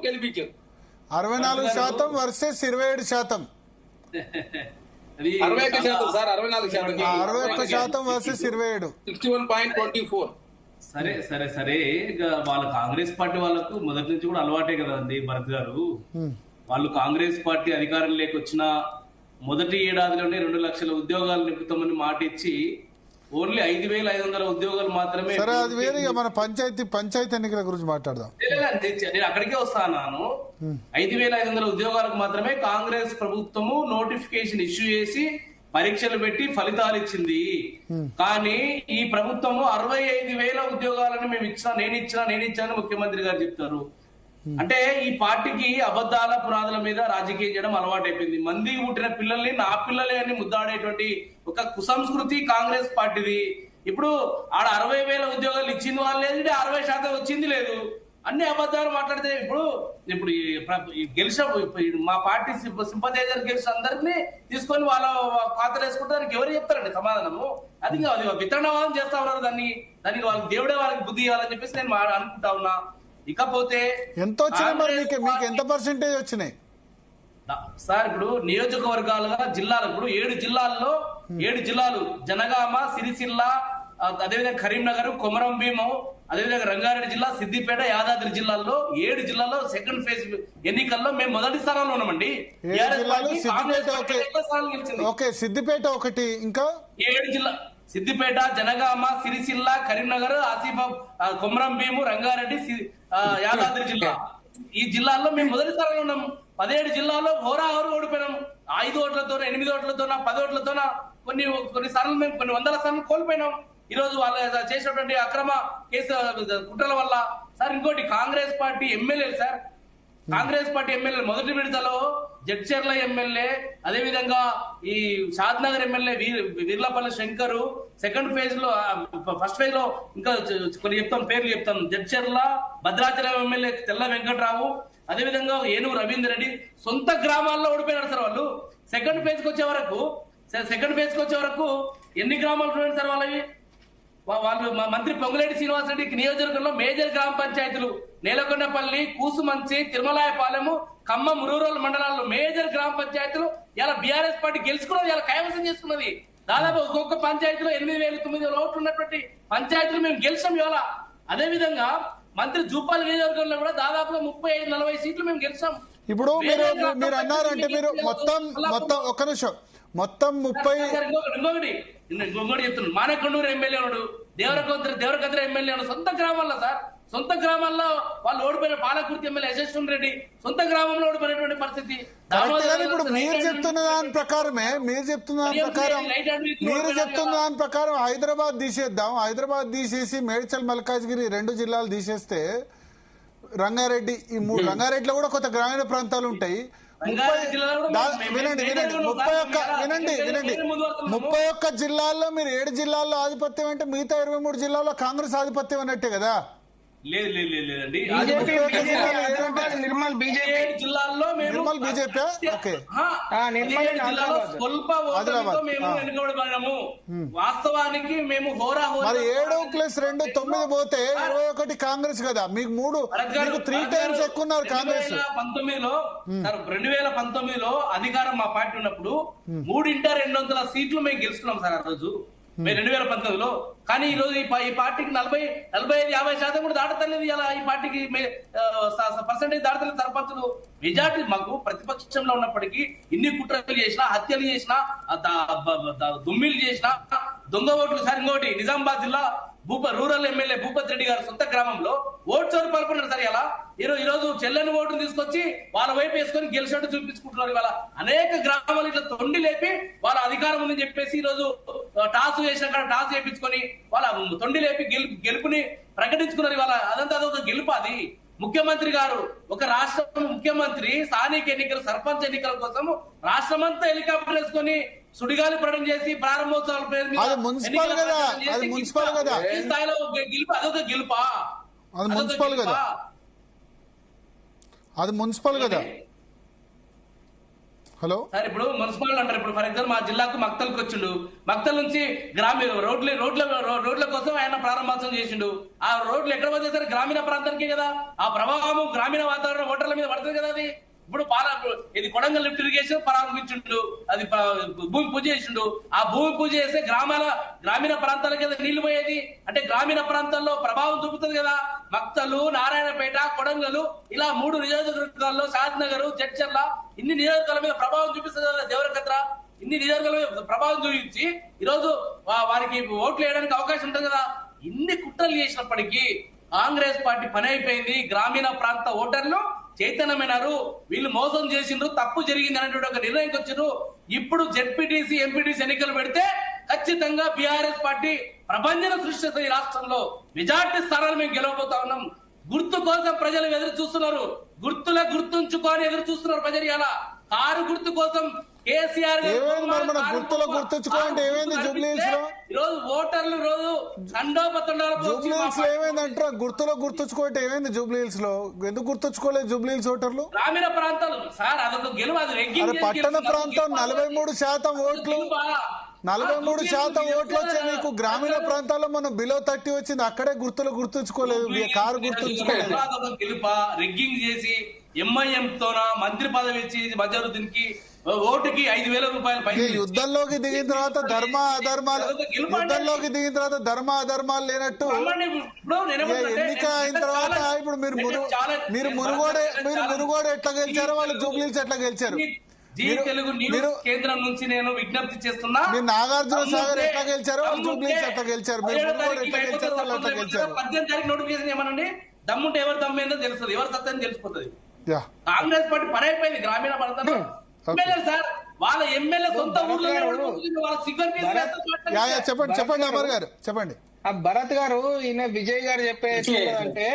గెలిపించారు 64% versus 27%. 61% sir, 64%. 61% versus 27. 61.24. సరే సరే సరే, ఇక వాళ్ళ కాంగ్రెస్ పార్టీ వాళ్ళకు మొదటి నుంచి కూడా అలవాటే కదండి భరత్ గారు. వాళ్ళు కాంగ్రెస్ పార్టీ అధికారంలోకి వచ్చిన మొదటి ఏడాదిలోనే 2 లక్షల ఉద్యోగాలు నింపుతామని మాట ఇచ్చి ఓన్లీ 5,500 ఉద్యోగాలు మాత్రమే. సరే, అది వేరే. మన పంచాయతీ ఎన్నికల గురించి మాట్లాడదాం. నేను అక్కడికే వస్తాను. 5,500 ఉద్యోగాలకు మాత్రమే కాంగ్రెస్ ప్రభుత్వము నోటిఫికేషన్ ఇష్యూ చేసి పరీక్షలు పెట్టి ఫలితాలు ఇచ్చింది. కానీ ఈ ప్రభుత్వము 65,000 ఉద్యోగాలను మేము నేను ఇచ్చాను ముఖ్యమంత్రి గారు చెప్తారు. అంటే ఈ పార్టీకి అబద్ధాల పునాదుల మీద రాజకీయం చేయడం అలవాటైపోయింది. మంది పుట్టిన పిల్లల్ని నా పిల్లలే అని ముద్దాడేటువంటి ఒక కుసంస్కృతి కాంగ్రెస్ పార్టీది. ఇప్పుడు ఆడ 60,000 ఉద్యోగాలు ఇచ్చింది వాళ్ళు లేదు, 60% వచ్చింది లేదు, అన్ని అబద్ధాలు మాట్లాడితే ఇప్పుడు గెలిచిన మా పార్టీ సింపథైజర్ గెలిచిన అందరినీ తీసుకొని వాళ్ళ ఖాతాలు వేసుకుంటే దానికి ఎవరు చెప్తారండి సమాధానము? అది విత్తనవాదం చేస్తా ఉన్నారు. దానికి వాళ్ళకి దేవుడే వాళ్ళకి బుద్ధి ఇవ్వాలని చెప్పేసి నేను అనుకుంటా ఉన్నా. ఇకపోతే ఎంత వచ్చినాయి మరి మీకు ఎంత పర్సెంటేజ్ వచ్చినాయి సార్? ఇప్పుడు నియోజకవర్గాలుగా జిల్లాలు, ఇప్పుడు 7 జిల్లాలు జనగామ, సిరిసిల్ల, అదేవిధంగా కరీంనగర్, కొమరం భీము, అదేవిధంగా రంగారెడ్డి జిల్లా, సిద్దిపేట, యాదాద్రి జిల్లాల్లో 7 జిల్లాల్లో సెకండ్ ఫేజ్ ఎన్నికల్లో మేము మొదటి స్థానంలో ఉన్నామండి. సిద్దిపేట ఒకటి, ఇంకా 7 జిల్లా సిద్దిపేట, జనగామ, సిరిసిల్ల, కరీంనగర్, ఆసిఫాబాద్, కొమరం భీము, రంగారెడ్డి, యాదాద్రి జిల్లా, ఈ జిల్లాల్లో మేము మొదటి స్థానంలో ఉన్నాం. 17 జిల్లాల్లో హోరాహోరు ఓడిపోయినాం. 5 ఓట్లతో, 8 ఓట్లతో, 10 ఓట్లతో, కొన్ని సార్లు మేము కొన్ని వందల సార్లు కోల్పోయినాం. ఈ రోజు వాళ్ళు చేసినటువంటి అక్రమ కేసు కుట్రల వల్ల. సార్ ఇంకోటి, కాంగ్రెస్ పార్టీ ఎమ్మెల్యేలు సార్, కాంగ్రెస్ పార్టీ ఎమ్మెల్యేలు మొదటి విడతలో జడ్చర్ల ఎమ్మెల్యే, అదేవిధంగా ఈ Shadnagar MLA Veerlapalli Shankar, second phase లో, ఫస్ట్ ఫేజ్ లో ఇంకా కొన్ని పేర్లు చెప్తాను. జడ్చర్ల భద్రాచలం ఎమ్మెల్యే తెల్ల వెంకట్రావు, అదేవిధంగా ఏనుగు రవీందర్ రెడ్డి సొంత గ్రామాల్లో ఓడిపోయినారు సార్ వాళ్ళు. సెకండ్ ఫేజ్ కి వచ్చే వరకు ఎన్ని గ్రామాలు చూడండి సార్ వాళ్ళవి. వాళ్ళు మంత్రి పొంగులేటి శ్రీనివాసరెడ్డి నియోజకవర్గంలో మేజర్ గ్రామ పంచాయతీలు నేలకొండపల్లి, కూసుమంచి, తిరుమలాయపాలెము, ఖమ్మం రూరల్ మండలాల్లో మేజర్ గ్రామ పంచాయతీలు ఇలా బీఆర్ఎస్ పార్టీ గెలుచుకున్నది, ఇలా కైవసం చేసుకున్నది. దాదాపు ఒక్కొక్క పంచాయతీలో 8,000, 9,000 ఓట్లు ఉన్నటువంటి పంచాయతీలు మేము గెలిచాం ఇవాళ. అదే విధంగా మంత్రి జూపాలి నియోజకవర్గంలో కూడా దాదాపు 35-40 సీట్లు మేము గెలిచాం. ఇప్పుడు మీరు అన్నారంటే మీరు మొత్తం ఒక్క నిమిషం, మొత్తం 30. ఇంకొకటి చెప్తున్నాను, మానకొండూరు ఎమ్మెల్యే ఉన్నాడు, దేవరకద్ర ఎమ్మెల్యే ఉన్నాడు. సొంత గ్రామాల్లో వాళ్ళు ఓడిపోయిన పాలకుర్తి ఎమ్మెల్యే యశస్వన్ రెడ్డి సొంత గ్రామంలో ఓడిపోయినటువంటి పరిస్థితి. ఇప్పుడు మీరు చెప్తున్న దాని ప్రకారం హైదరాబాద్ తీసేద్దాం. హైదరాబాద్ తీసేసి మేడ్చల్, మల్కాజ్గిరి 2 జిల్లాలు తీసేస్తే రంగారెడ్డి, ఈ 3 రంగారెడ్డిలో కూడా కొత్త గ్రామీణ ప్రాంతాలు ఉంటాయి. 31 జిల్లాల్లో మీరు 7 జిల్లాల్లో ఆధిపత్యం అంటే మిగతా 23 జిల్లాల్లో కాంగ్రెస్ ఆధిపత్యం అన్నట్టే కదా? లేదండి, నిర్మల్ బీజేపీ వాస్తవానికి మేము మరి 7+2 9 పోతే 21 కాంగ్రెస్ కదా. మీకు 3 టైమ్స్ ఎక్కువ ఉన్నారు కాంగ్రెస్. 2019లో అధికారం మా పార్టీ ఉన్నప్పుడు 3x200 సీట్లు మేము గెలుచుకున్నాం సార్ ఆ రోజు 2019లో. కానీ ఈ రోజు ఈ పార్టీకి 40-45% కూడా దాటతలేదు. ఇలా ఈ పార్టీకి పర్సెంటేజ్ దాటతలేదు. సర్పంచులు మెజార్టీ మాకు ప్రతిపక్షంలో ఉన్నప్పటికీ ఇన్ని కుట్రలు చేసినా, హత్యలు చేసినా, దుమ్మిలు చేసినా, దొంగ ఓట్లు. సార్ ఇంకోటి, నిజామాబాద్ జిల్లా రూరల్ ఎమ్మెల్యే భూపత్ రెడ్డి గారు సొంత గ్రామంలో ఓటు చోరు పాల్పడినారు సార్. ఇలా ఈ రోజు చెల్లని ఓటును తీసుకొచ్చి వాళ్ళ వైపు వేసుకొని గెలిచినట్టు చూపించుకుంటున్నారు. ఇవాళ అనేక గ్రామాలు ఇట్లా తొండి లేపి వాళ్ళ అధికారం ఉందని చెప్పేసి ఈ రోజు టాస్ వేయించుకొని వాళ్ళ తొండి లేపి గెలుపుని ప్రకటించుకున్నారు. ఇవాళ అదొక గెలుపు. అది ముఖ్యమంత్రి గారు, ఒక రాష్ట్ర ముఖ్యమంత్రి స్థానిక ఎన్నికలు, సర్పంచ్ ఎన్నికల కోసం రాష్ట్రమంతా హెలికాప్టర్ వేసుకొని సుడిగాలి ప్రకటన చేసి ప్రారంభోత్సవాల పేరు మీద మున్సిపల్ కదా, ఈ స్థాయిలో గెలుపు. అదొక గెలుపా? అది మున్సిపల్ కదా. హలో సార్ ఇప్పుడు మున్సిపాలిటీ అంటారు. ఇప్పుడు ఫర్ ఎగ్జాంపుల్ మా జిల్లాకు మక్తల్కి వచ్చిండు. మక్తల్ నుంచి గ్రామీణ రోడ్ల కోసం ఆయన ప్రారంభోత్సవం చేసిండు. ఆ రోడ్లు ఎక్కడ పోతే సార్ గ్రామీణ ప్రాంతానికే కదా. ఆ ప్రభావం గ్రామీణ వాతావరణం ఓటర్ల మీద పడుతుంది కదా. అది ఇప్పుడు ఇది కొడంగల్ లిఫ్ట్ ఇరిగేషన్ ప్రారంభించిండు, అది భూమి పూజ చేసిండు. ఆ భూమి పూజ చేస్తే గ్రామీణ ప్రాంతాలకు కదా నీళ్లు పోయేది. అంటే గ్రామీణ ప్రాంతాల్లో ప్రభావం చూపుతుంది కదా. మక్తలు, నారాయణపేట, కొడంగలు ఇలా 3 నియోజకవర్గాల్లో షాద్నగర్, జడ్చర్ల ఇన్ని నియోజకవర్గాల మీద ప్రభావం చూపిస్తుంది కదా. దేవరకద్ర ఇన్ని నియోజకవర్గాల మీద ప్రభావం చూపించి ఈరోజు వారికి ఓట్లు వేయడానికి అవకాశం ఉంటుంది కదా. ఇన్ని కుట్రలు చేసినప్పటికీ కాంగ్రెస్ పార్టీ పని అయిపోయింది. గ్రామీణ ప్రాంత ఓటర్లు చైతన్యమైనారు. వీళ్ళు మోసం చేసిండ్రు, తప్పు జరిగింది అనేటువంటి ఒక నిర్ణయంకి వచ్చారు. ఇప్పుడు జెడ్పీటీసీ, ఎంపీటీసీ ఎన్నికలు పెడితే ఖచ్చితంగా బీఆర్ఎస్ పార్టీ ప్రపంచం సృష్టిస్తుంది. ఈ రాష్ట్రంలో మెజార్టీ స్థానాలు మేము గెలవబోతా ఉన్నాం. గుర్తు కోసం ప్రజలు ఎదురు చూస్తున్నారు. గుర్తుంచుకొని ఎదురు చూస్తున్నారు ప్రజలు. ఇలా కారు గుర్తు కోసం కేసీఆర్ గుర్తుంచుకోవాలంటే ఏమైంది జూబ్లీహిల్స్ లో ఈరోజు ఓటర్లు రోజు జూబ్లీహిల్స్ లో ఏమైందంటే గుర్తులో గుర్తుంచుకోవటం ఏమైంది జూబ్లీహిల్స్ లో? ఎందుకు గుర్తుంచుకోలేదు జూబ్లీహిల్స్ ఓటర్లు? గ్రామీణ ప్రాంతాలు సార్ అదొక గెలువు. అది పట్టణ ప్రాంతం 43% ఓట్లు, 43% ఓట్లు వచ్చాయి మీకు. గ్రామీణ ప్రాంతాల్లో మనం బిలో 30 వచ్చింది. అక్కడే గుర్తులు గుర్తుంచుకోలేదు, కారు గుర్తుంచుకోలేదు. గెలుపా రెగ్గింగ్ చేసి ఎంఐఎం తోన మంత్రి పదవి ఇచ్చి మజరుద్దీన్కి ఓటుకి 5,000 రూపాయలు యుద్ధంలోకి దిగిన తర్వాత ధర్మ అధర్మాలు లేనట్టు ఎన్నిక అయిన తర్వాత ఇప్పుడు మీరు మునుగోడు ఎట్లా గెలిచారో వాళ్ళు జూబ్లీహిల్స్ ఎట్లా గెలిచారు? తెలుగు న్యూస్ కేంద్రం నుంచి నేను విజ్ఞప్తి చేస్తున్నా. మీరు నాగార్జున సాగర్ ఎట్లా గెలిచారో వాళ్ళు జూబ్లీహిల్స్ ఎట్లా గెలిచారు, మీరు మునుగోడు ఎట్లా గెలిచారో వాళ్ళు ఎట్లా గెలిచారు? 18 తారీఖు నోటిఫికేషన్ ఏమనండి, దమ్ముంటే ఎవరు దమ్మేందో తెలుస్తుంది, ఎవరు సత్యం తెలిసిపోతుంది. కాంగ్రెస్ పార్టీ పని అయిపోయింది గ్రామీణ ప్రాంతంలో. సార్ వాళ్ళ ఎమ్మెల్యే సొంత ఊర్లో చెప్పండి అమర్ గారు చెప్పండి. భరత్ గారు, ఈయన విజయ్ గారు చెప్పేది అంటే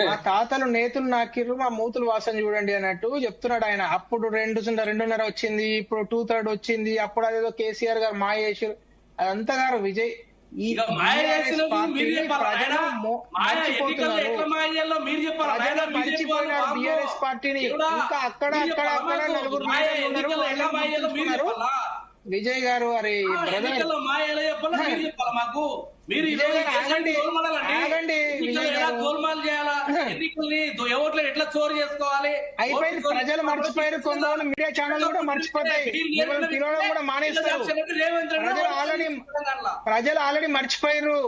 మా తాతలు నేతులు నాకిర్రు, మా మూతులు వాసన చూడండి అన్నట్టు చెప్తున్నాడు ఆయన. అప్పుడు 2.5 వచ్చింది, ఇప్పుడు 2/3 వచ్చింది. అప్పుడు అదేదో కేసీఆర్ గారు మాయ చేసారు. అదంతా గారు విజయ్ బీఆర్ఎస్ పార్టీని ఇంకా అక్కడ నలుగురు విజయ్ గారు. అరే ఎట్లా చోరు చేసుకోవాలి అయిపోయింది. ప్రజలు మర్చిపోయారు, కొంతమంది మీడియా ఛానల్ కూడా మర్చిపోతాయి, పిలవడం కూడా మానేస్తారు. ప్రజలు ఆల్రెడీ మర్చిపోయారు.